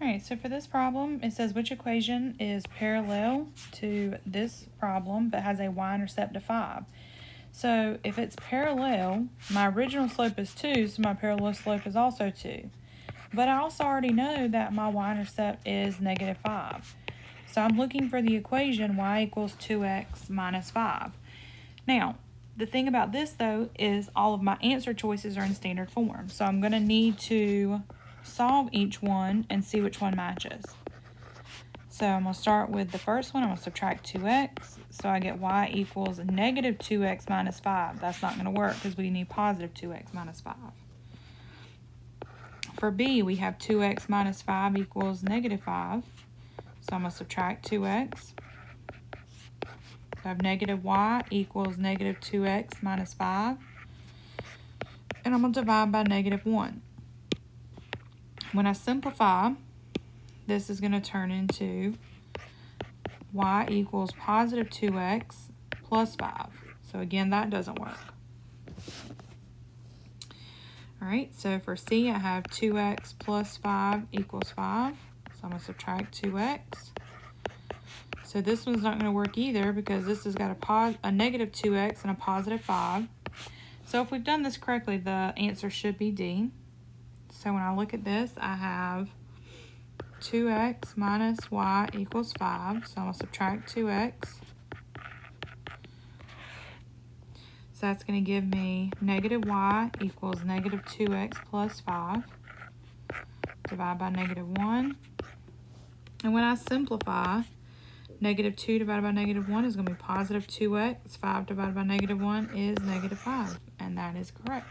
Alright, so for this problem, it says which equation is parallel to this problem but has a y-intercept of 5. So if it's parallel, my original slope is 2, so my parallel slope is also 2. But I also already know that my y-intercept is negative 5. So I'm looking for the equation y equals 2x minus 5. Now, the thing about this though is all of my answer choices are in standard form. So I'm going to need to solve each one and see which one matches. So I'm going to start with the first one. I'm going to subtract 2x. So I get y equals negative 2x minus 5. That's not going to work because we need positive 2x minus 5. For b, we have 2x minus 5 equals negative 5. So I'm going to subtract 2x. So I have negative y equals negative 2x minus 5. And I'm going to divide by negative 1. When I simplify, this is going to turn into y equals positive 2x plus 5. So again, that doesn't work. All right, so for C, I have 2x plus 5 equals 5. So I'm going to subtract 2x. So this one's not going to work either because this has got a negative 2x and a positive 5. So if we've done this correctly, the answer should be D. So when I look at this, I have 2x minus y equals 5. So I'm going to subtract 2x. So that's going to give me negative y equals negative 2x plus 5. Divide by negative 1. And when I simplify, negative 2 divided by negative 1 is going to be positive 2x. 5 divided by negative 1 is negative 5. And that is correct.